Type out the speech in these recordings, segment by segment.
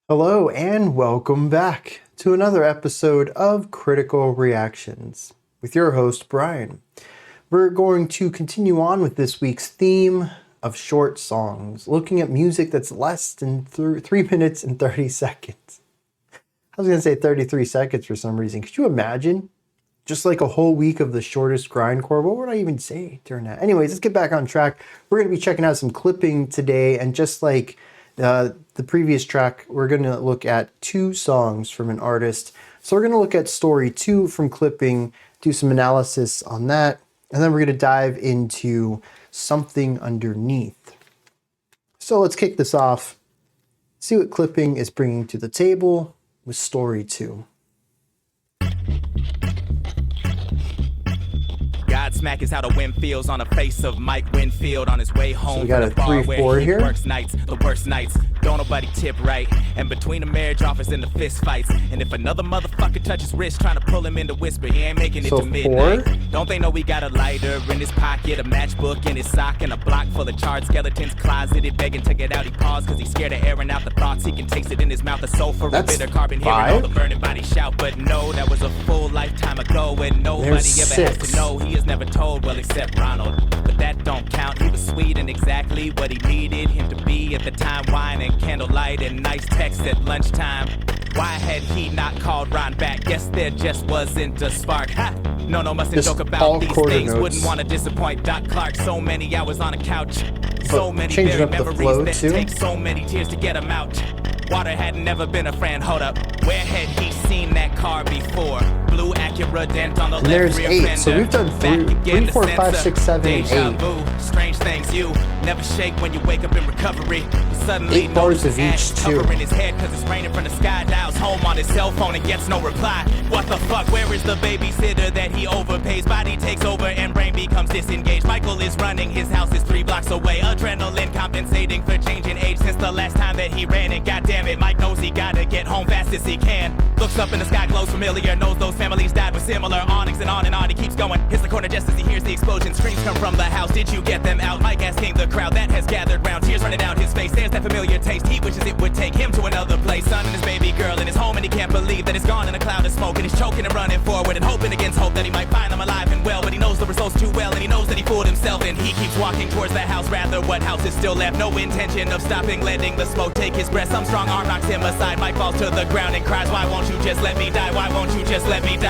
Hello and welcome back to another episode of Critical Reactions with your host, Bryan. We're going to continue on with this week's theme of short songs, looking at music that's less than 3 minutes and 30 seconds. I was going to say 33 seconds for some reason. Could you imagine? Just like a whole week of the shortest grindcore. What would I even say during that? Anyways, let's get back on track. We're going to be checking out some clipping today, and just like the previous track, we're going to look at two songs from an artist. So we're going to look at Story 2 from clipping, do some analysis on that, and then we're going to dive into Something Underneath. So let's kick this off, see what clipping is bringing to the table with Story 2. Godsmack is how the wind feels on the face of Mike Winfield on his way home. So we got a 3-4 here. Works nights, the worst nights. Don't nobody tip right. And between the marriage offers and the fist fights. And if another motherfucker touches wrist trying to pull him in to whisper, he ain't making it to midnight. 4. Don't they know we got a lighter in his pocket, a matchbook in his sock, and a block full of charred skeletons closeted, begging to get out. He paused because he's scared of airing out the thoughts. He can taste it in his mouth, the sulfur, a bitter carbon, hearing all the burning body shout. But no, that was a full lifetime ago, and nobody ever has to know. He is never told, well, except Ronald. But that don't count. He was sweet and exactly what he needed him to be at the time. Wine and candlelight and nice text at lunchtime. Why had he not called Ron back? Guess there just wasn't a spark. Ha! No, mustn't Just joke about these things. Notes. Wouldn't want to disappoint Doc Clark. So many hours on a couch. So many changing very up the memories flow that too. take so many tears to get them out. Water had never been a friend. Hold up. Where had he seen that car before? Blue Acura dent on the and left there's rear 8. fender. So we've done 3, 4, 5, 6, 7, 8. Strange things you never shake when you wake up in recovery. Suddenly 8 bars of each too. Covering his head cause it's raining from the sky. Dials home on his cell phone and gets no reply. What the fuck? Where is the babysitter that he overpays? Body takes over and brain becomes disengaged. Michael is running. His house is 3 blocks away. Adrenaline compensating for changing age since the last time that he ran. And goddamn it, Mike knows he gotta get home fast as he can. Looks up in the sky, glows familiar. Knows those families died with similar awnings, and on he keeps going. Hits the corner just as he hears the explosion. Screams come from the house. Did you get them out? Mike asking the crowd that has gathered round. Tears running down his face. There's that familiar taste. He wishes it would take him to another place. Son and his baby girl in his home, and he can't believe that it's gone in a cloud of smoke. And he's choking and running forward and hoping against hope that he might find them alive and well. But he knows the results too well, and he knows that he fooled himself. And he keeps walking towards the house. Rather, what house is still left? No intention of stopping, letting the smoke take his breath. Some strong arm knocks him aside. Mike falls to the ground and cries, why won't you just let me die? Why won't you just let me die?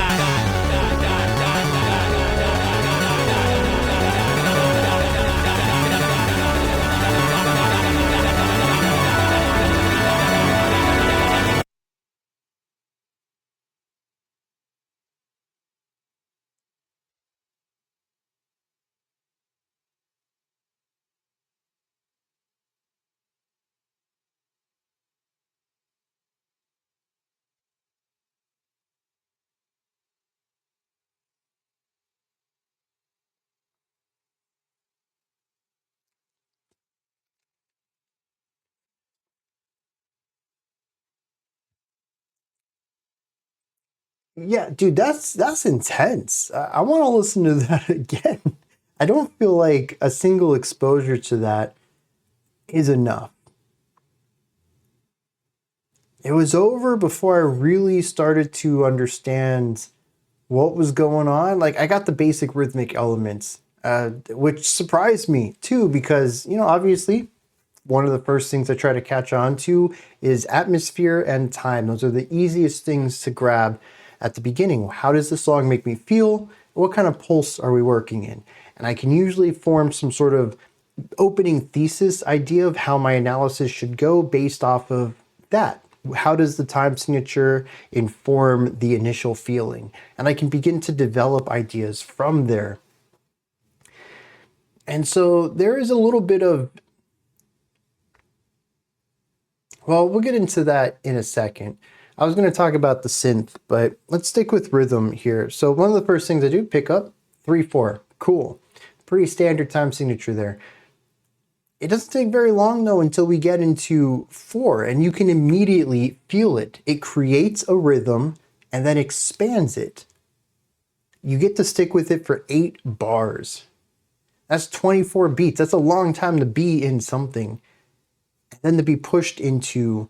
Yeah, dude, that's intense. I want to listen to that again. I don't feel like a single exposure to that is enough. It was over before I really started to understand what was going on. Like, I got the basic rhythmic elements, which surprised me too, because, obviously one of the first things I try to catch on to is atmosphere and time. Those are the easiest things to grab at the beginning. How does the song make me feel? What kind of pulse are we working in? And I can usually form some sort of opening thesis idea of how my analysis should go based off of that. How does the time signature inform the initial feeling? And I can begin to develop ideas from there. And so there is a little bit of, well, we'll get into that in a second. I was going to talk about the synth, but let's stick with rhythm here. So one of the first things I do, pick up 3/4. Cool. Pretty standard time signature there. It doesn't take very long though until we get into 4, and you can immediately feel it. It creates a rhythm and then expands it. You get to stick with it for 8 bars. That's 24 beats. That's a long time to be in something. And then to be pushed into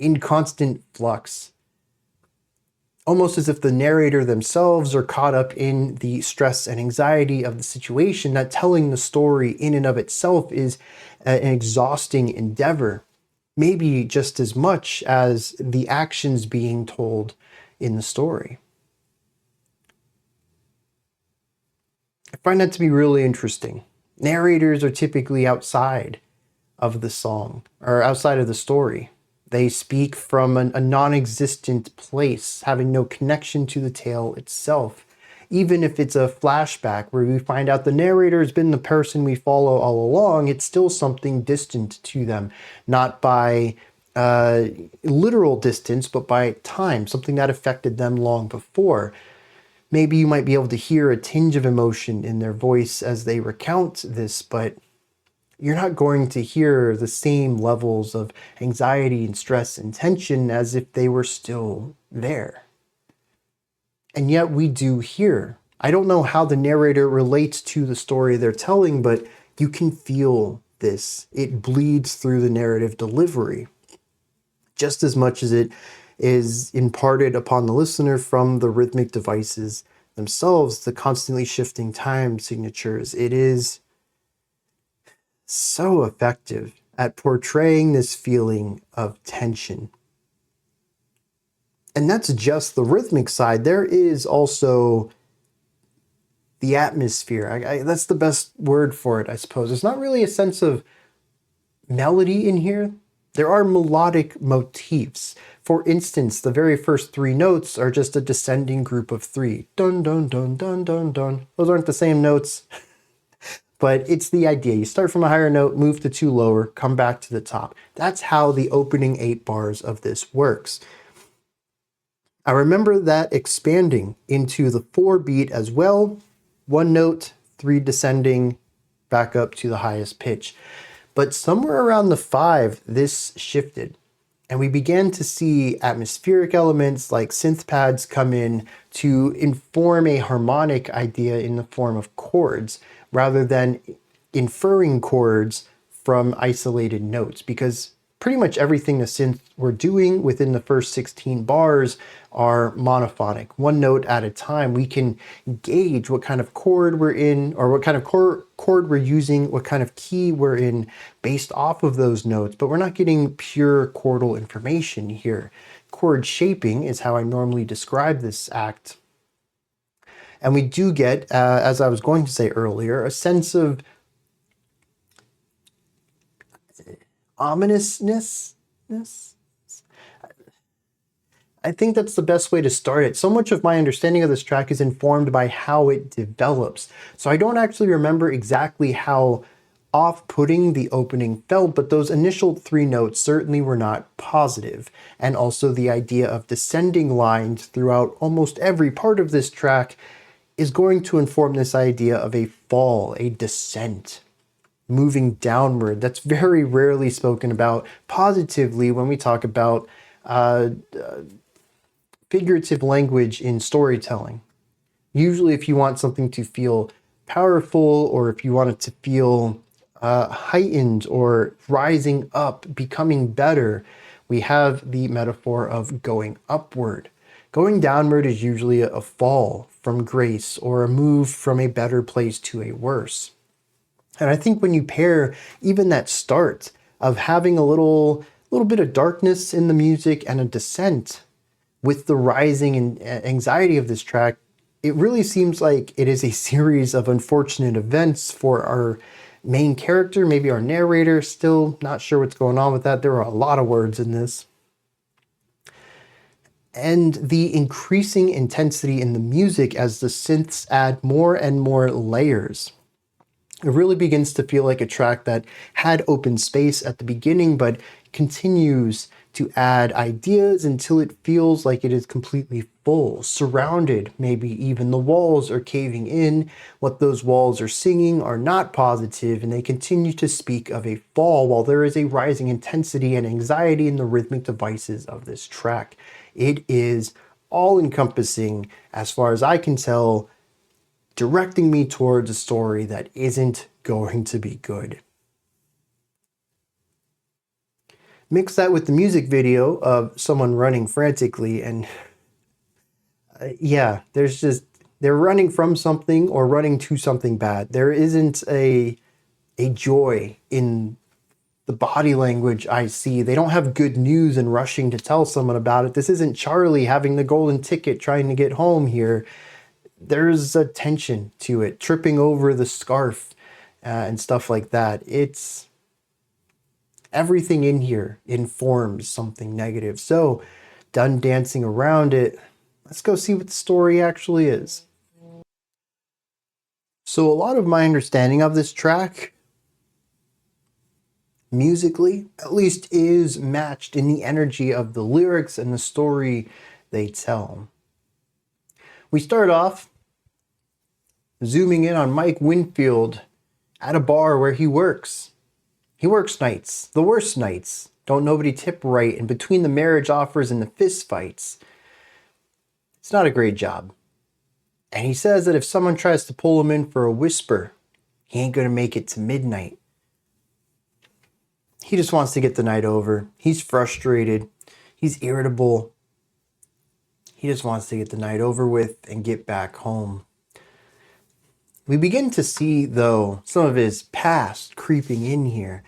in constant flux, almost as if the narrator themselves are caught up in the stress and anxiety of the situation, that telling the story in and of itself is an exhausting endeavor, maybe just as much as the actions being told in the story. I find that to be really interesting. Narrators are typically outside of the song or outside of the story. They speak from a non-existent place, having no connection to the tale itself. Even if it's a flashback where we find out the narrator has been the person we follow all along, it's still something distant to them, not by literal distance, but by time, something that affected them long before. Maybe you might be able to hear a tinge of emotion in their voice as they recount this, but you're not going to hear the same levels of anxiety and stress and tension as if they were still there. And yet we do hear. I don't know how the narrator relates to the story they're telling, but you can feel this. It bleeds through the narrative delivery just as much as it is imparted upon the listener from the rhythmic devices themselves, the constantly shifting time signatures. It is so effective at portraying this feeling of tension. And that's just the rhythmic side. There is also the atmosphere. That's the best word for it, I suppose. It's not really a sense of melody in here. There are melodic motifs. For instance, the very first three notes are just a descending group of three. Dun, dun, dun, dun, dun, dun. Those aren't the same notes, but it's the idea. You start from a higher note, move to two lower, come back to the top. That's how the opening 8 bars of this works. I remember that expanding into the 4 beat as well. 1 note, 3 descending, back up to the highest pitch. But somewhere around the 5, this shifted. And we began to see atmospheric elements like synth pads come in to inform a harmonic idea in the form of chords, rather than inferring chords from isolated notes. Because pretty much everything the synth were doing within the first 16 bars are monophonic, 1 note at a time. We can gauge what kind of chord we're in, or what kind of chord we're using, what kind of key we're in based off of those notes, but we're not getting pure chordal information here. Chord shaping is how I normally describe this act. And we do get, as I was going to say earlier, a sense of ominousness. I think that's the best way to start it. So much of my understanding of this track is informed by how it develops. So I don't actually remember exactly how off-putting the opening felt, but those initial 3 notes certainly were not positive. And also the idea of descending lines throughout almost every part of this track is going to inform this idea of a fall, a descent, moving downward. That's very rarely spoken about positively when we talk about figurative language in storytelling. Usually if you want something to feel powerful, or if you want it to feel heightened or rising up, becoming better, we have the metaphor of going upward. Going downward is usually a fall from grace, or a move from a better place to a worse. And I think when you pair even that start of having a little bit of darkness in the music and a descent with the rising anxiety of this track, it really seems like it is a series of unfortunate events for our main character, maybe our narrator. Still not sure what's going on with that. There are a lot of words in this. And the increasing intensity in the music as the synths add more and more layers. It really begins to feel like a track that had open space at the beginning, but continues to add ideas until it feels like it is completely full, surrounded. Maybe even the walls are caving in. What those walls are singing are not positive, and they continue to speak of a fall, while there is a rising intensity and anxiety in the rhythmic devices of this track. It is all-encompassing, as far as I can tell, directing me towards a story that isn't going to be good. Mix that with the music video of someone running frantically, and yeah, they're running from something or running to something bad. There isn't a joy in the body language I see. They don't have good news and rushing to tell someone about it. This isn't Charlie having the golden ticket trying to get home here. There's a tension to it, tripping over the scarf and stuff like that. It's everything in here informs something negative. So, done dancing around it, let's go see what the story actually is. So, a lot of my understanding of this track, musically at least, is matched in the energy of the lyrics and the story they tell. We start off zooming in on Mike Winfield at a bar where he works. He works nights, the worst nights. Don't nobody tip right, and between the marriage offers and the fist fights, it's not a great job. And he says that if someone tries to pull him in for a whisper, he ain't gonna make it to midnight. He just wants to get the night over. He's frustrated. He's irritable. He just wants to get the night over with and get back home. We begin to see, though, some of his past creeping in here.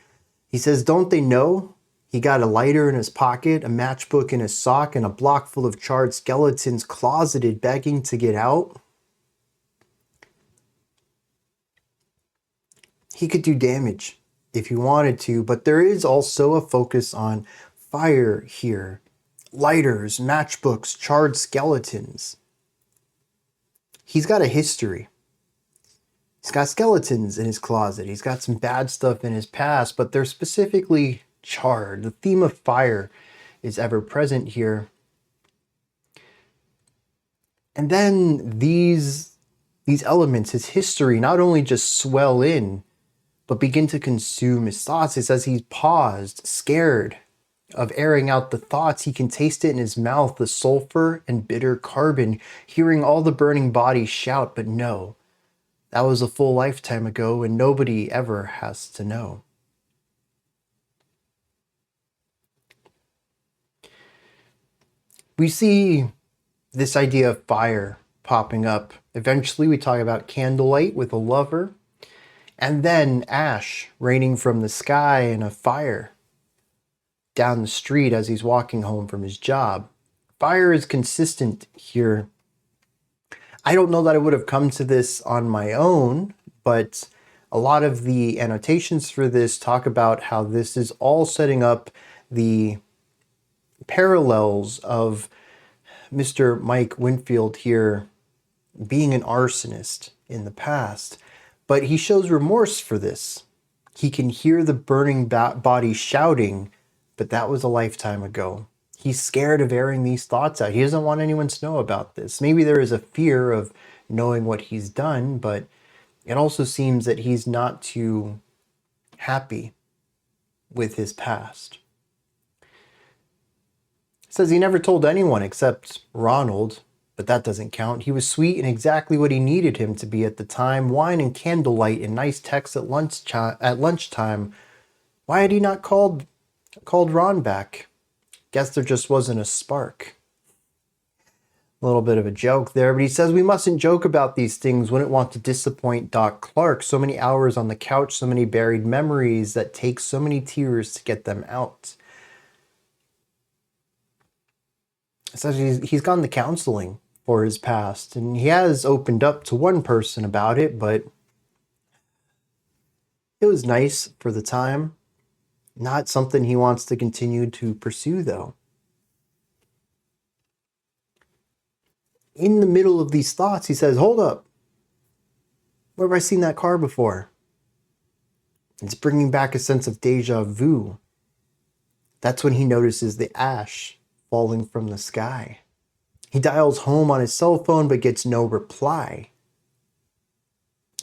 He says, don't they know? He got a lighter in his pocket, a matchbook in his sock, and a block full of charred skeletons closeted, begging to get out. He could do damage if he wanted to, but there is also a focus on fire here. Lighters, matchbooks, charred skeletons. He's got a history. He's got skeletons in his closet. He's got some bad stuff in his past, but they're specifically charred. The theme of fire is ever present here. And then these elements, his history, not only just swell in, but begin to consume his thoughts. It says he's paused, scared of airing out the thoughts. He can taste it in his mouth, the sulfur and bitter carbon, hearing all the burning bodies shout, but no. That was a full lifetime ago, and nobody ever has to know. We see this idea of fire popping up. Eventually, we talk about candlelight with a lover, and then ash raining from the sky and a fire down the street as he's walking home from his job. Fire is consistent here. I don't know that I would have come to this on my own, but a lot of the annotations for this talk about how this is all setting up the parallels of Mr. Mike Winfield here being an arsonist in the past. But he shows remorse for this. He can hear the burning body shouting, but that was a lifetime ago. He's scared of airing these thoughts out. He doesn't want anyone to know about this. Maybe there is a fear of knowing what he's done, but it also seems that he's not too happy with his past. It says he never told anyone except Ronald, but that doesn't count. He was sweet and exactly what he needed him to be at the time. Wine and candlelight and nice texts at lunchtime. Why had he not called Ron back? Guess there just wasn't a spark. A little bit of a joke there, but he says we mustn't joke about these things. Wouldn't want to disappoint Doc Clark. So many hours on the couch, so many buried memories that take so many tears to get them out. It says he's gone to counseling for his past, and he has opened up to one person about it, but it was nice for the time. Not something he wants to continue to pursue, though. In the middle of these thoughts, he says, hold up. Where have I seen that car before? It's bringing back a sense of deja vu. That's when he notices the ash falling from the sky. He dials home on his cell phone, but gets no reply.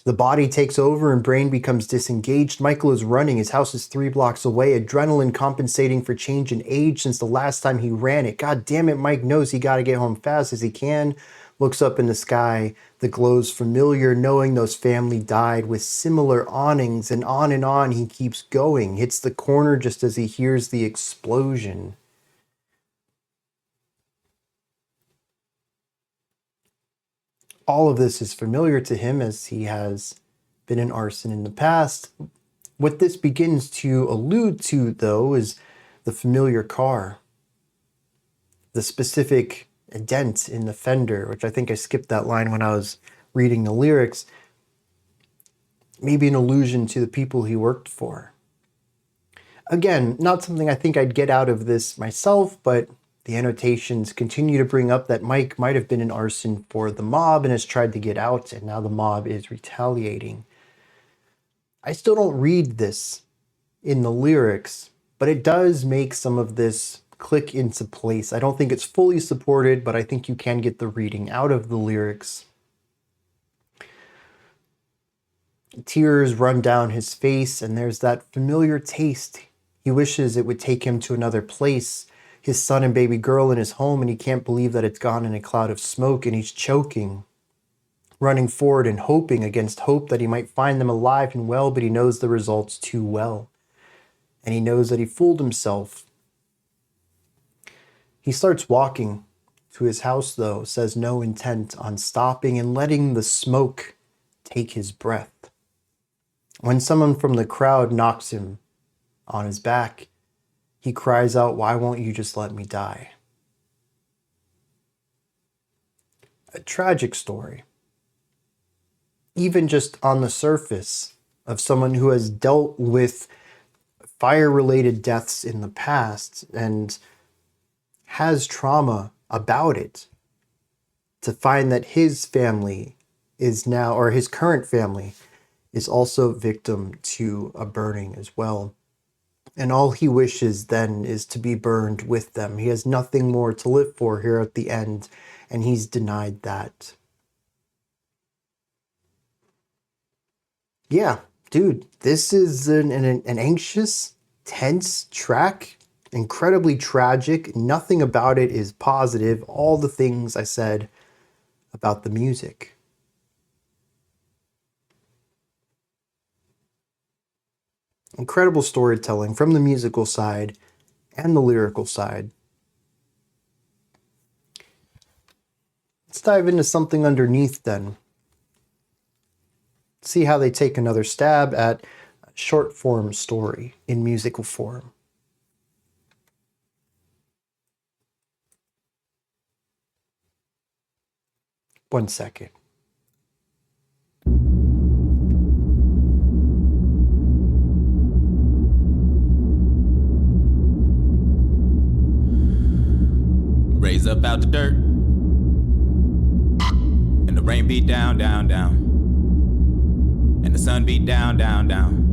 The body takes over and Brain becomes disengaged. Michael is running. His house is 3 blocks away. Adrenaline compensating for change in age since the last time he ran it. God damn it, Mike knows he got to get home fast as he can. Looks up in the sky. The glow's familiar, knowing those family died with similar awnings, and on he keeps going. Hits the corner just as he hears the explosion. All of this is familiar to him as he has been in arson in the past. What this begins to allude to, though, is the familiar car. The specific dent in the fender, which I think I skipped that line when I was reading the lyrics. Maybe an allusion to the people he worked for. Again, not something I think I'd get out of this myself, but the annotations continue to bring up that Mike might have been in arson for the mob and has tried to get out, and now the mob is retaliating. I still don't read this in the lyrics, but it does make some of this click into place. I don't think it's fully supported, but I think you can get the reading out of the lyrics. Tears run down his face, and there's that familiar taste. He wishes it would take him to another place. His son and baby girl in his home, and he can't believe that it's gone in a cloud of smoke, and he's choking, running forward and hoping against hope that he might find them alive and well, but he knows the results too well. And he knows that he fooled himself. He starts walking to his house, though, says no intent on stopping and letting the smoke take his breath. When someone from the crowd knocks him on his back, he cries out, "Why won't you just let me die?" A tragic story. Even just on the surface of someone who has dealt with fire-related deaths in the past and has trauma about it, to find that his family is now, or his current family, is also victim to a burning as well. And all he wishes then is to be burned with them. He has nothing more to live for here at the end, and he's denied that. Yeah, dude, this is an anxious, tense track, incredibly tragic. Nothing about it is positive. All the things I said about the music. Incredible storytelling from the musical side and the lyrical side. Let's dive into something underneath then. See how they take another stab at a short form story in musical form. One second. Raise up out the dirt, and the rain beat down, down, down, and the sun beat down, down, down,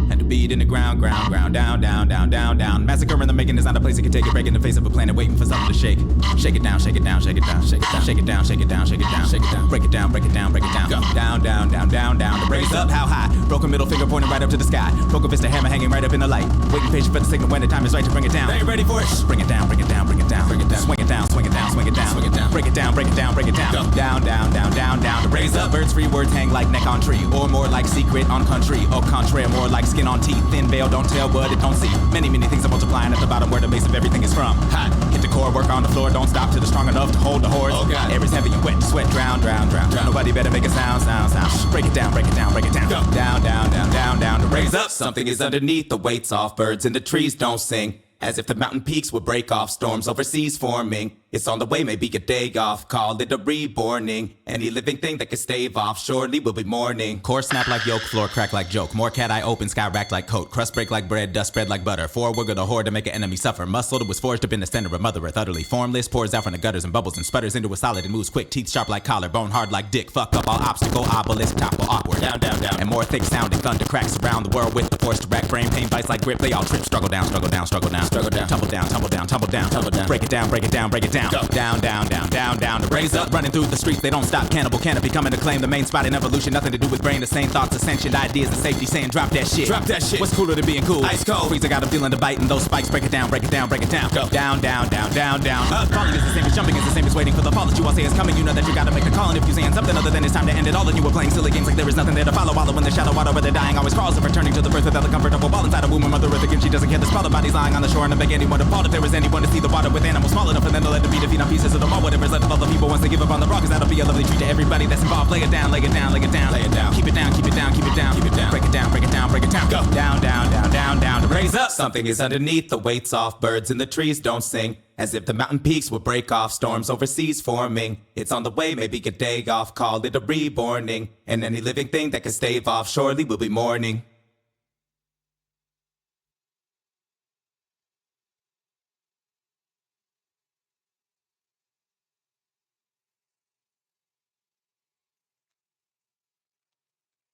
and the beat in the ground, ground, ground, down, down, down, down, down. Massacre in the making is not a place you can take it. Break in the face of a planet, waiting for something to shake. Shake it down, shake it down, shake it down, shake it down, shake it down, shake it down, shake it down, shake it down. Break it down, break it down, break it down. Go down, down, down, down, down. Raise up, how high? Broken middle finger pointing right up to the sky. Broken fist, a hammer hanging right up in the light. Waiting patient for the signal when the time is right to bring it down. They ain't ready for it. Bring it down, bring it down, bring it down, bring it down. Swing it down, swing it down, swing it down, swing it down. Break it down, break it down, break it down. Go down, down, down, down, down. Raise up, birds free words hang like neck on tree, or more like secret on country. Au contraire, more like skin on teeth. Thin veil, don't tell what it don't see. Many, many things are multiplying at the bottom where the base of everything is from. Hot, hit the core, work on the floor, don't stop till it's strong enough to hold the horse. Oh God, air is heavy and wet, sweat, drown, drown, drown, drown. Nobody better make a sound, sound, sound. Break it down, break it down, break it down. Go down, down, down, down, down. To raise up, something is underneath. The weight's off, birds in the trees don't sing. As if the mountain peaks would break off, storms overseas forming. It's on the way, maybe a day off. Call it a reborning. Any living thing that can stave off, surely will be mourning. Core snap like yolk, floor crack like joke. More cat eye open, sky rack like coat. Crust break like bread, dust spread like butter. Four wiggle the horde to make an enemy suffer. Muscle that was forged up in the center of Mother Earth, utterly formless. Pours out from the gutters and bubbles and sputters into a solid and moves quick. Teeth sharp like collar, bone hard like dick. Fuck up all obstacle, obelisk, topple awkward. Down, down, down. And more thick sounding thunder cracks around the world with the force to rack. Brain pain bites like grip. They all trip. Struggle down, struggle down, struggle down, struggle down. Tumble down, tumble down, tumble down, tumble down. Break it down, break it down, break it down. down. Go down, down, down, down, down. Raise up, running through the streets, they don't stop. Cannibal canopy coming to claim the main spot in evolution. Nothing to do with brain, the same thoughts, ascension, ideas, and safety. Saying drop that shit. Drop that shit. What's cooler than being cool? Ice cold. Freeze, I got a feeling to bite, and those spikes break it down, break it down, break it down. Go down, down, down, down, down. Up. Falling is the same as jumping, is the same as waiting for the fall that you all say is coming. You know that you gotta make the call, and if you saying something other than it's time to end it all, then you were playing silly games like there is nothing there to follow. Wallow in the shadow, water where they're dying, always crawls and returning to the birth without the comfortable ball inside a womb. Mother Earth again, she doesn't care. The spell of bodies lying on the shore, and I beg anyone to fall if there is anyone to see the water with animals small enough for them to let it be to feed on pieces of the mall. Whatever's left of all the people once they give up on the rock, 'cause that'll be a lovely treat to everybody that's involved. Lay it down, lay it down, lay it down, lay it down. Keep it down, keep it down, keep it down, keep it down. Break it down, break it down, break it down. Go down, down, down, down, down. Raise up. Something is underneath, the weight's off. Birds in the trees don't sing, as if the mountain peaks would break off. Storms overseas forming. It's on the way, maybe a day off. Call it a reborning. And any living thing that can stave off, surely will be mourning.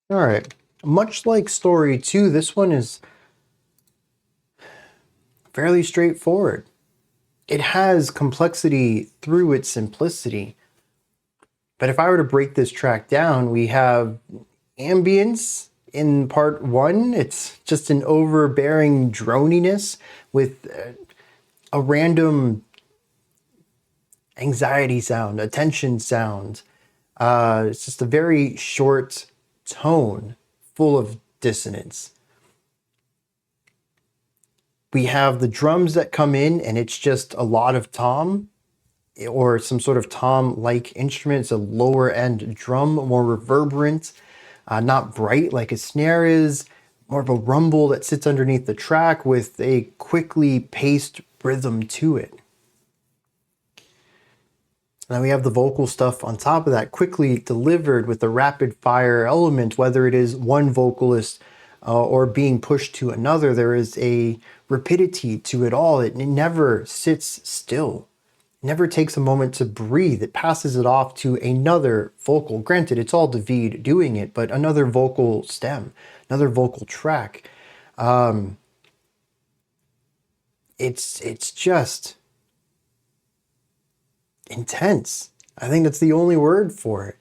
All right. Much like story 2, this one is fairly straightforward. It has complexity through its simplicity. But if I were to break this track down, we have ambience in part 1. It's just an overbearing droniness with a random anxiety sound, a tension sound. It's just a very short tone full of dissonance. We have the drums that come in, and it's just a lot of tom or some sort of tom-like instrument. It's a lower end drum, more reverberant, not bright like a snare is, more of a rumble that sits underneath the track with a quickly paced rhythm to it. Then we have the vocal stuff on top of that, quickly delivered with a rapid fire element, whether it is one vocalist or being pushed to another. There is a rapidity to it all. It never sits still. It never takes a moment to breathe. It passes it off to another vocal. Granted, it's all David doing it, but another vocal stem, another vocal track. It's just intense. I think that's the only word for it.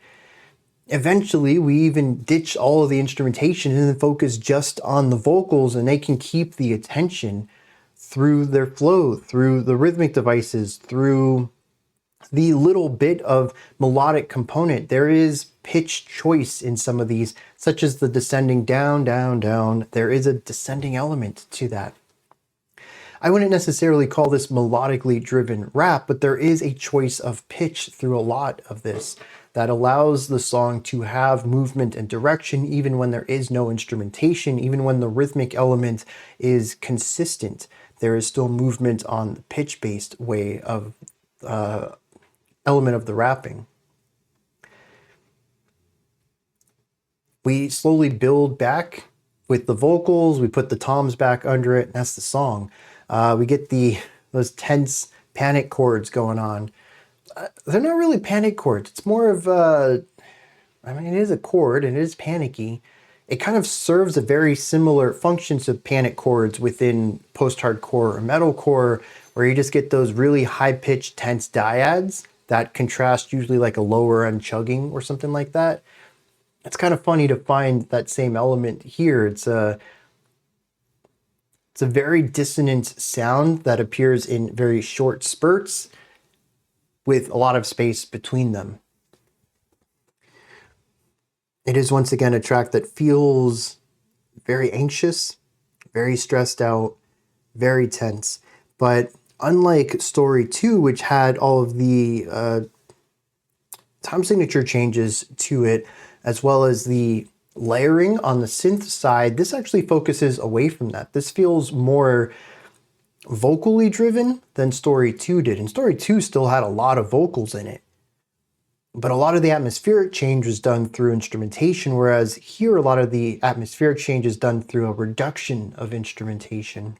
Eventually, we even ditch all of the instrumentation and then focus just on the vocals, and they can keep the attention through their flow, through the rhythmic devices, through the little bit of melodic component. There is pitch choice in some of these, such as the descending down, down, down. There is a descending element to that. I wouldn't necessarily call this melodically driven rap, but there is a choice of pitch through a lot of this that allows the song to have movement and direction even when there is no instrumentation, even when the rhythmic element is consistent. There is still movement on the pitch-based way of element of the rapping. We slowly build back with the vocals, we put the toms back under it, and that's the song. We get those tense panic chords going on. They're not really panic chords. It's more of it is a chord and it is panicky. It kind of serves a very similar function to panic chords within post-hardcore or metalcore, where you just get those really high-pitched tense dyads that contrast usually like a lower end chugging or something like that. It's kind of funny to find that same element here. It's a very dissonant sound that appears in very short spurts with a lot of space between them. It is once again a track that feels very anxious, very stressed out, very tense. But unlike Story 2, which had all of the time signature changes to it, as well as the layering on the synth side, this actually focuses away from that. This feels more vocally driven than Story 2 did. And Story 2 still had a lot of vocals in it. But a lot of the atmospheric change was done through instrumentation, whereas here a lot of the atmospheric change is done through a reduction of instrumentation.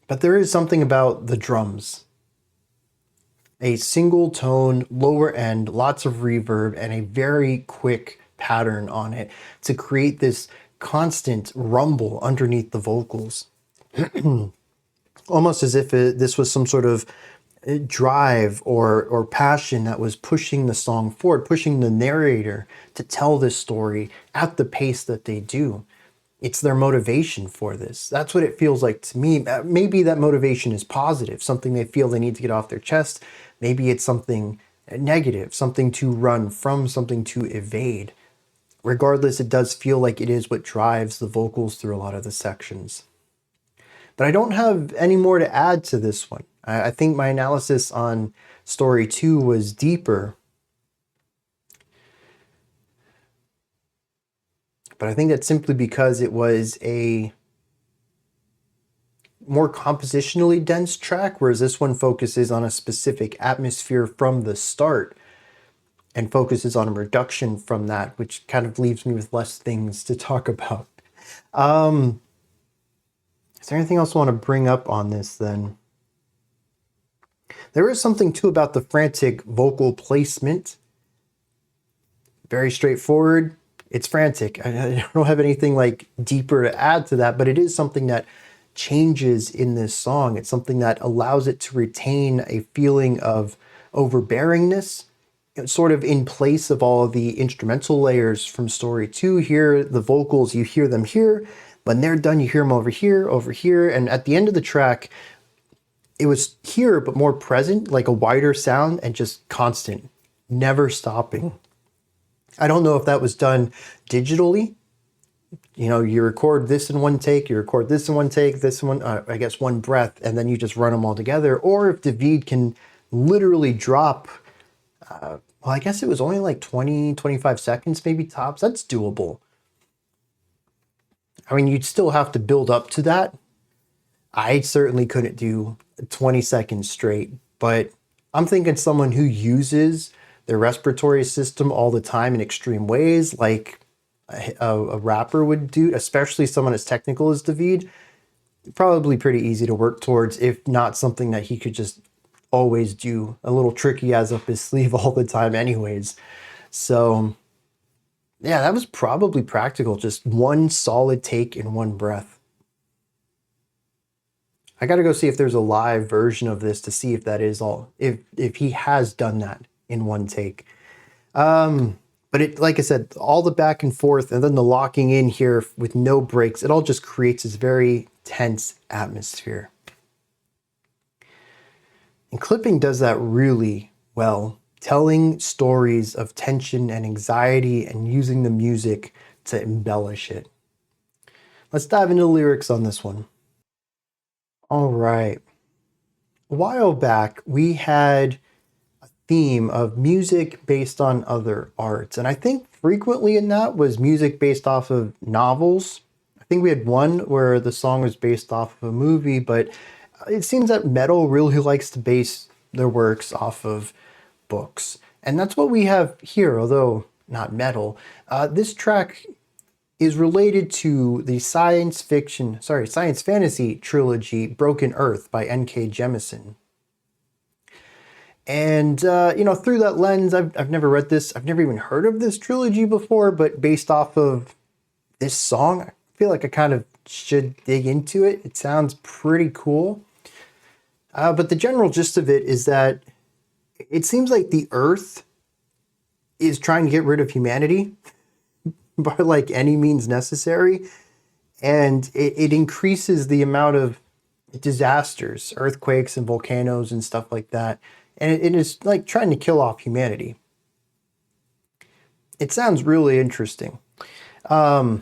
But there is something about the drums. A single tone, lower end, lots of reverb, and a very quick pattern on it to create this constant rumble underneath the vocals. almost as if this was some sort of drive or passion that was pushing the song forward, pushing the narrator to tell this story at the pace that they do. It's their motivation for this. That's what it feels like to me. Maybe that motivation is positive, something they feel they need to get off their chest. Maybe it's something negative, something to run from, something to evade. Regardless, it does feel like it is what drives the vocals through a lot of the sections. But I don't have any more to add to this one. I think my analysis on story 2 was deeper. But I think that's simply because it was a more compositionally dense track, whereas this one focuses on a specific atmosphere from the start and focuses on a reduction from that, which kind of leaves me with less things to talk about. Is there anything else I want to bring up on this then? There is something too about the frantic vocal placement. Very straightforward. It's frantic. I don't have anything like deeper to add to that, but it is something that changes in this song. It's something that allows it to retain a feeling of overbearingness, sort of in place of all of the instrumental layers from story 2. Here, the vocals, you hear them here. When they're done, you hear them over here. And at the end of the track, it was here, but more present, like a wider sound and just constant, never stopping. I don't know if that was done digitally. You know, you record this in one take, you record this in one take, this one, I guess one breath, and then you just run them all together. Or if David can literally drop, well, I guess it was only like 20, 25 seconds, maybe tops. That's doable. I mean, you'd still have to build up to that. I certainly couldn't do 20 seconds straight, but I'm thinking someone who uses their respiratory system all the time in extreme ways, like a rapper would do, especially someone as technical as David, probably pretty easy to work towards, if not something that he could just always do, a little trick he has up his sleeve all the time anyways. So yeah, that was probably practical, just one solid take in one breath. I got to go see if there's a live version of this to see if that is all, if he has done that in one take. But it, like I said, all the back and forth and then the locking in here with no breaks, it all just creates this very tense atmosphere. And clipping does that really well, telling stories of tension and anxiety and using the music to embellish it. Let's dive into the lyrics on this one. All right. A while back, we had a theme of music based on other arts. And I think frequently in that was music based off of novels. I think we had one where the song was based off of a movie, but it seems that metal really likes to base their works off of books. And that's what we have here, although not metal. This track is related to the science fantasy trilogy Broken Earth by N.K. Jemisin. And, through that lens, I've never read this. I've never even heard of this trilogy before, but based off of this song, I feel like I kind of should dig into it. It sounds pretty cool. But the general gist of it is that it seems like the Earth is trying to get rid of humanity by like any means necessary. And it increases the amount of disasters, earthquakes and volcanoes and stuff like that. And it is like trying to kill off humanity. It sounds really interesting. But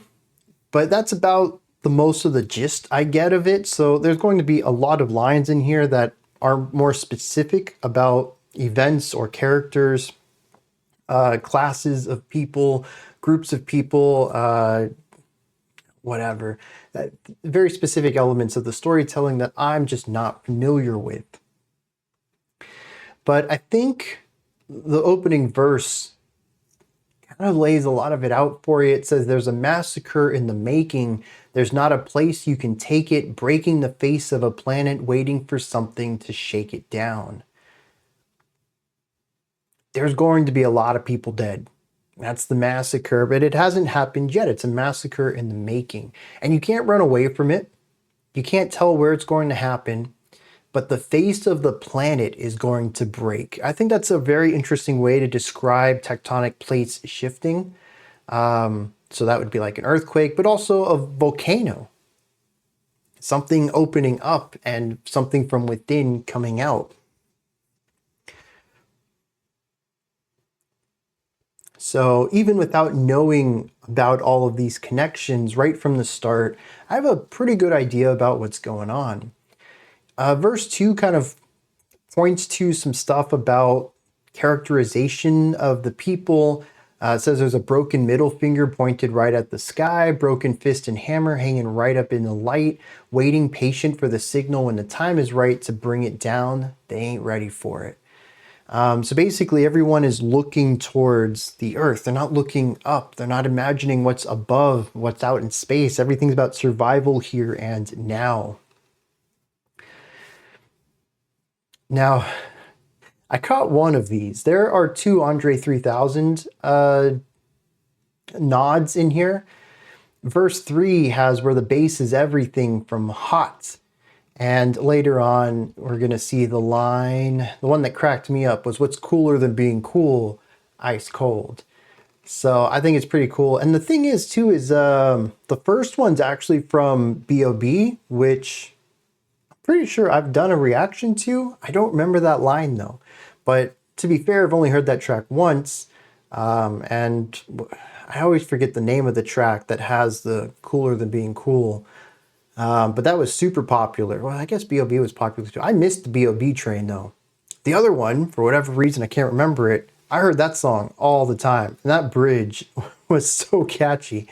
that's about the most of the gist I get of it. So there's going to be a lot of lines in here that are more specific about events or characters, classes of people, groups of people, whatever. Very specific elements of the storytelling that I'm just not familiar with. But I think the opening verse kind of lays a lot of it out for you. It says, "There's a massacre in the making. There's not a place you can take it, breaking the face of a planet, waiting for something to shake it down." There's going to be a lot of people dead. That's the massacre, but it hasn't happened yet. It's a massacre in the making. And you can't run away from it. You can't tell where it's going to happen, but the face of the planet is going to break. I think that's a very interesting way to describe tectonic plates shifting. So that would be like an earthquake, but also a volcano. Something opening up and something from within coming out. So even without knowing about all of these connections right from the start, I have a pretty good idea about what's going on. Verse 2 kind of points to some stuff about characterization of the people. It says there's a broken middle finger pointed right at the sky, broken fist and hammer hanging right up in the light, waiting patient for the signal when the time is right to bring it down. They ain't ready for it. So basically everyone is looking towards the earth. They're not looking up. They're not imagining what's above, what's out in space. Everything's about survival here and now. Now, I caught one of these. There are two Andre 3000 nods in here. Verse 3 has where the bass is everything from hot. And later on, we're going to see the line. The one that cracked me up was what's cooler than being cool? Ice cold. So I think it's pretty cool. And the thing is, too, is the first one's actually from B.O.B., which I'm pretty sure I've done a reaction to. I don't remember that line, though. But to be fair, I've only heard that track once. And I always forget the name of the track that has the cooler than being cool. But that was super popular. Well, I guess B.O.B. was popular too. I missed the B.O.B. train though. The other one, for whatever reason, I can't remember it. I heard that song all the time. And that bridge was so catchy.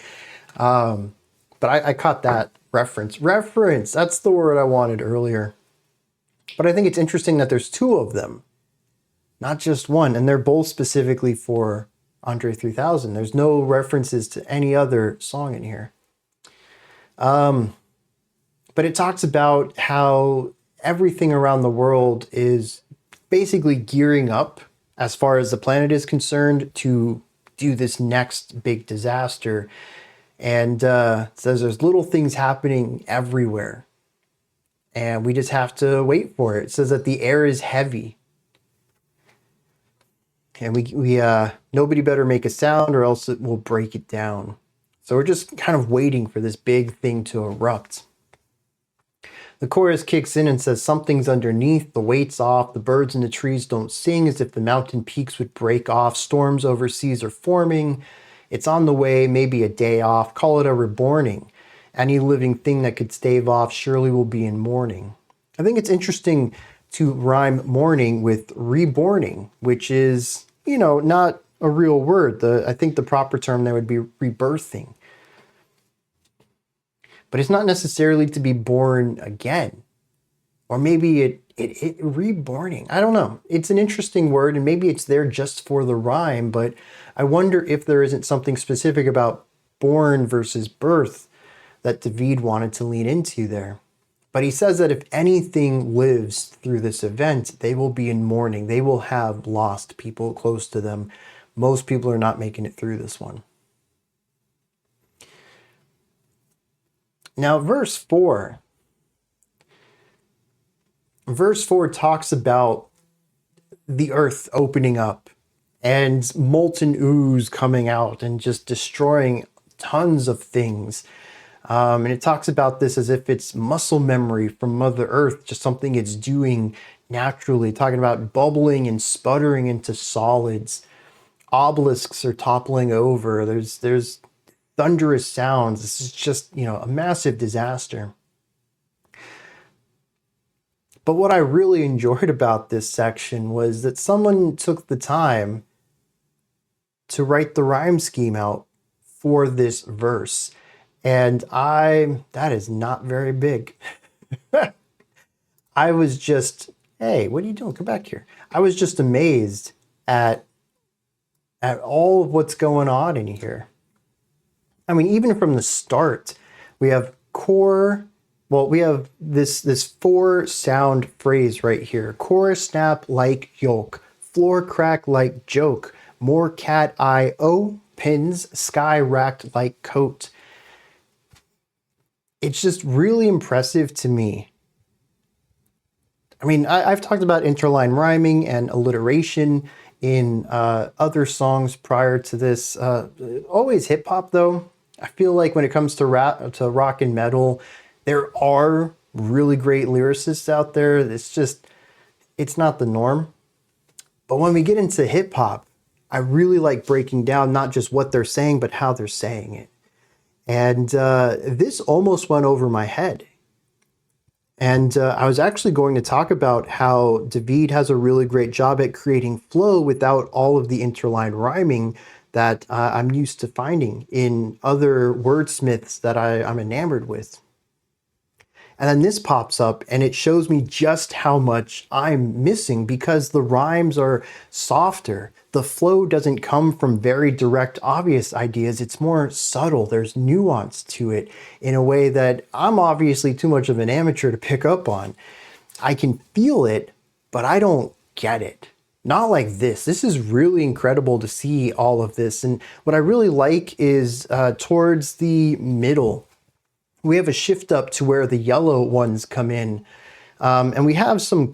But I caught that reference. Reference, that's the word I wanted earlier. But I think it's interesting that there's two of them, not just one. And they're both specifically for Andre 3000. There's no references to any other song in here. But it talks about how everything around the world is basically gearing up as far as the planet is concerned to do this next big disaster. And it says there's little things happening everywhere. And we just have to wait for it. It says that the air is heavy. And we nobody better make a sound or else it will break it down. So we're just kind of waiting for this big thing to erupt. The chorus kicks in and says something's underneath, the weight's off, the birds in the trees don't sing as if the mountain peaks would break off, storms overseas are forming, it's on the way, maybe a day off, call it a reborning. Any living thing that could stave off surely will be in mourning. I think it's interesting to rhyme mourning with reborning, which is, not a real word. I think the proper term there would be rebirthing. But it's not necessarily to be born again. Or maybe it reborning. I don't know. It's an interesting word, and maybe it's there just for the rhyme, but I wonder if there isn't something specific about born versus birth that David wanted to lean into there. But he says that if anything lives through this event, they will be in mourning. They will have lost people close to them. Most people are not making it through this one. Now, verse 4 talks about the earth opening up and molten ooze coming out and just destroying tons of things. And it talks about this as if it's muscle memory from Mother Earth, just something it's doing naturally, talking about bubbling and sputtering into solids. Obelisks are toppling over. There's thunderous sounds. This is just, a massive disaster. But what I really enjoyed about this section was that someone took the time to write the rhyme scheme out for this verse. And that is not very big. I was just, hey, what are you doing? Come back here. I was just amazed at all of what's going on in here. I mean, even from the start, we have we have this 4 sound phrase right here. Core snap like yolk, floor crack like joke, more cat eye pins, sky racked like coat. it's just really impressive to me. I mean, I've talked about interline rhyming and alliteration in other songs prior to this. Always hip hop, though. I feel like when it comes to rap, to rock and metal, there are really great lyricists out there. It's not the norm. But when we get into hip hop, I really like breaking down not just what they're saying, but how they're saying it. And this almost went over my head. And I was actually going to talk about how David has a really great job at creating flow without all of the interline rhyming that I'm used to finding in other wordsmiths that I'm enamored with. And then this pops up and it shows me just how much I'm missing because the rhymes are softer. The flow doesn't come from very direct, obvious ideas. It's more subtle. There's nuance to it in a way that I'm obviously too much of an amateur to pick up on. I can feel it, but I don't get it. Not like this. This is really incredible to see all of this. And what I really like is towards the middle, we have a shift up to where the yellow ones come in. And we have some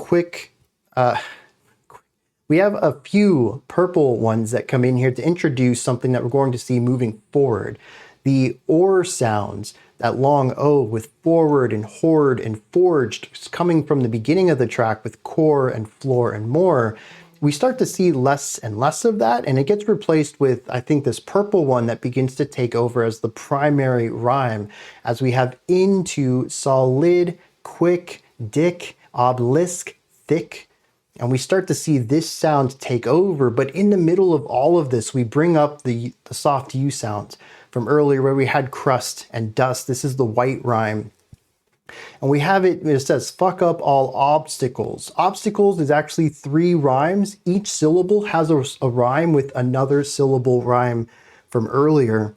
we have a few purple ones that come in here to introduce something that we're going to see moving forward. The or sounds, that long O with forward and horde and forged coming from the beginning of the track with core and floor and more. We start to see less and less of that, and it gets replaced with, I think, this purple one that begins to take over as the primary rhyme, as we have into, solid, quick, dick, obelisk, thick, and we start to see this sound take over. But in the middle of all of this, we bring up the soft U sounds from earlier where we had crust and dust. This is the white rhyme. And we have it says, fuck up all obstacles. Obstacles is actually 3 rhymes. Each syllable has a rhyme with another syllable rhyme from earlier.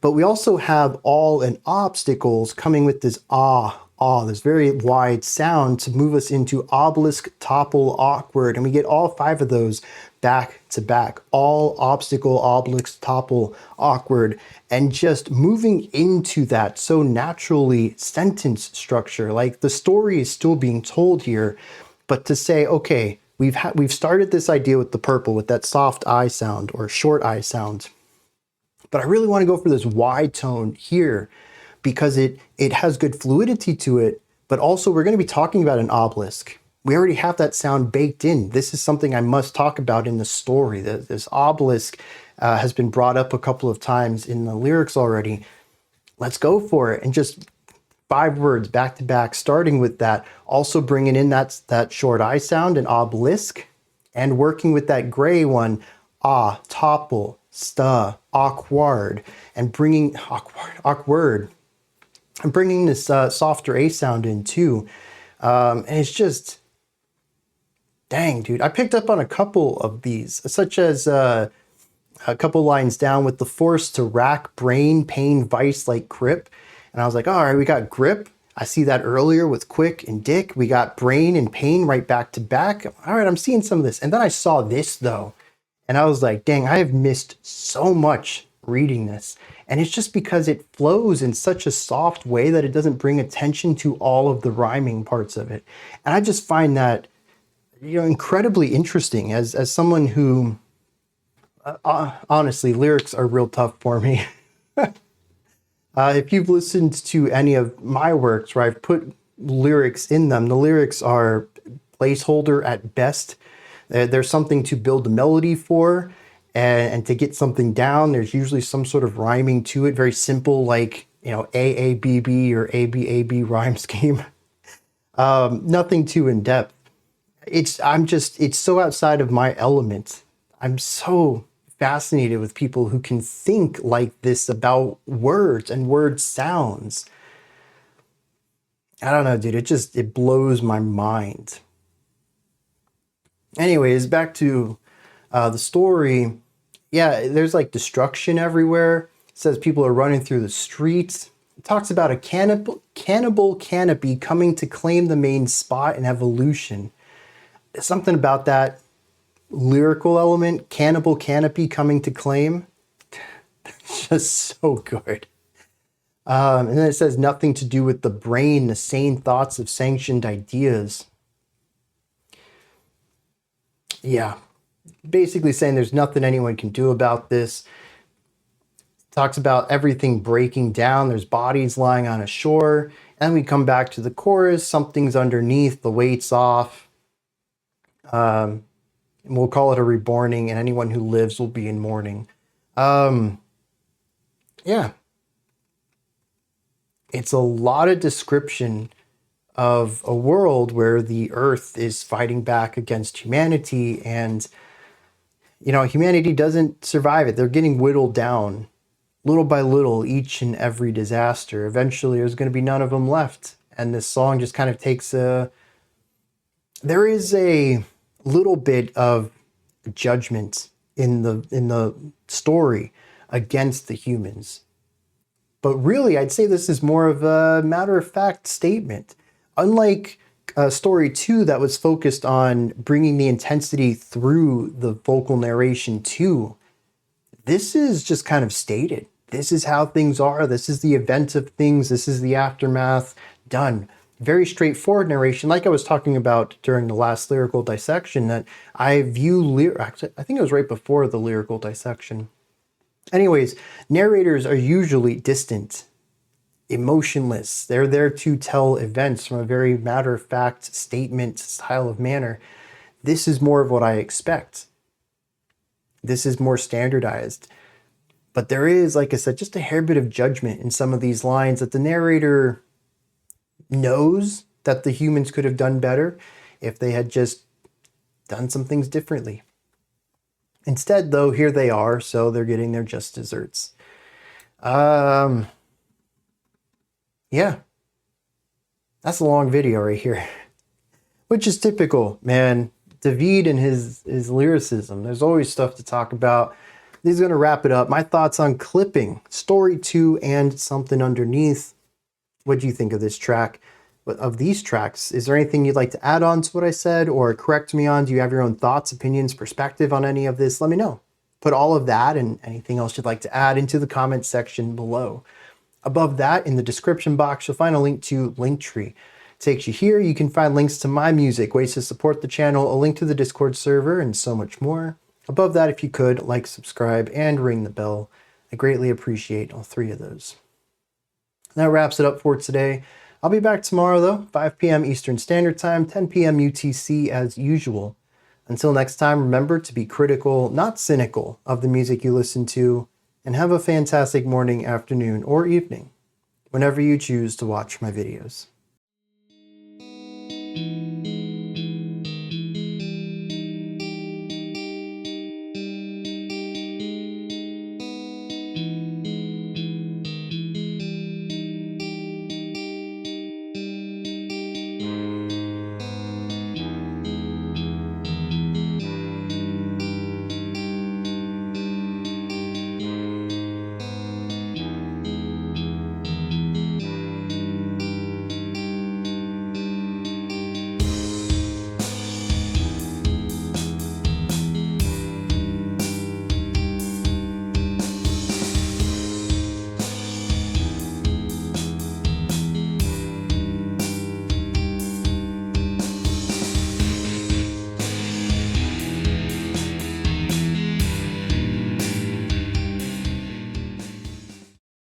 But we also have all and obstacles coming with this this very wide sound to move us into obelisk, topple, awkward. And we get all 5 of those back to back. All, obstacle, obelisk, topple, awkward. And just moving into that so naturally, sentence structure. Like the story is still being told here, but to say, okay, we've started this idea with the purple, with that soft I sound or short I sound. But I really want to go for this wide tone here because it has good fluidity to it, but also we're going to be talking about an obelisk. We already have that sound baked in. This is something I must talk about in the story. This obelisk has been brought up a couple of times in the lyrics already. Let's go for it. And just 5 words back to back, starting with that. Also bringing in that short I sound, an obelisk, and working with that gray one, topple, awkward, and bringing awkward, and bringing this softer A sound in too. And it's just, dang, dude. I picked up on a couple of these, such as a couple lines down with the force to rack brain, pain, vice like grip. And I was like, all right, we got grip. I see that earlier with quick and dick. We got brain and pain right back to back. All right, I'm seeing some of this. And then I saw this though. And I was like, dang, I have missed so much reading this. And it's just because it flows in such a soft way that it doesn't bring attention to all of the rhyming parts of it. And I just find that, incredibly interesting as someone who, honestly, lyrics are real tough for me. If you've listened to any of my works where I've put lyrics in them, the lyrics are placeholder at best. There's something to build the melody for, and to get something down, there's usually some sort of rhyming to it, very simple, like, AABB or ABAB rhyme scheme. Nothing too in-depth. It's so outside of my element. I'm so fascinated with people who can think like this about words and word sounds. I don't know, dude, it blows my mind. Anyways, back to the story. Yeah, there's like destruction everywhere. It says people are running through the streets. It talks about a cannibal canopy coming to claim the main spot in evolution. Something about that lyrical element, cannibal canopy coming to claim. It's just so good. And then it says nothing to do with the brain, the sane thoughts of sanctioned ideas. Yeah, basically saying there's nothing anyone can do about this. Talks about everything breaking down. There's bodies lying on a shore. And we come back to the chorus. Something's underneath. The weight's off. And we'll call it a reborning. And anyone who lives will be in mourning. Yeah. It's a lot of description of a world where the earth is fighting back against humanity. And, you know, humanity doesn't survive it. They're getting whittled down little by little, each and every disaster. Eventually, there's going to be none of them left. And this song just kind of takes there is a little bit of judgment in the story against the humans. But really, I'd say this is more of a matter-of-fact statement. Unlike story 2 that was focused on bringing the intensity through the vocal narration too, this is just kind of stated. This is how things are. This is the event of things. This is the aftermath. Done. Very straightforward narration, like I was talking about during the last lyrical dissection, that I view actually, I think it was right before the lyrical dissection. Anyways, narrators are usually distant, emotionless. They're there to tell events from a very matter-of-fact statement style of manner. This is more of what I expect. This is more standardized. But there is, like I said, just a hair bit of judgment in some of these lines that the narrator knows that the humans could have done better if they had just done some things differently. Instead, though, here they are, so they're getting their just desserts. Yeah. That's a long video right here. Which is typical, man. David and his lyricism. There's always stuff to talk about. This is going to wrap it up. My thoughts on clipping, story 2, and something underneath. What do you think of this track? Of these tracks, is there anything you'd like to add on to what I said or correct me on? Do you have your own thoughts, opinions, perspective on any of this? Let me know. Put all of that and anything else you'd like to add into the comment section below. Above that, in the description box, you'll find a link to Linktree. Takes you here. You can find links to my music, ways to support the channel, a link to the Discord server, and so much more. Above that, if you could, like, subscribe, and ring the bell. I greatly appreciate all 3 of those. That wraps it up for today. I'll be back tomorrow, though, 5 p.m. Eastern Standard Time, 10 p.m. UTC as usual. Until next time, remember to be critical, not cynical, of the music you listen to, and have a fantastic morning, afternoon, or evening, whenever you choose to watch my videos.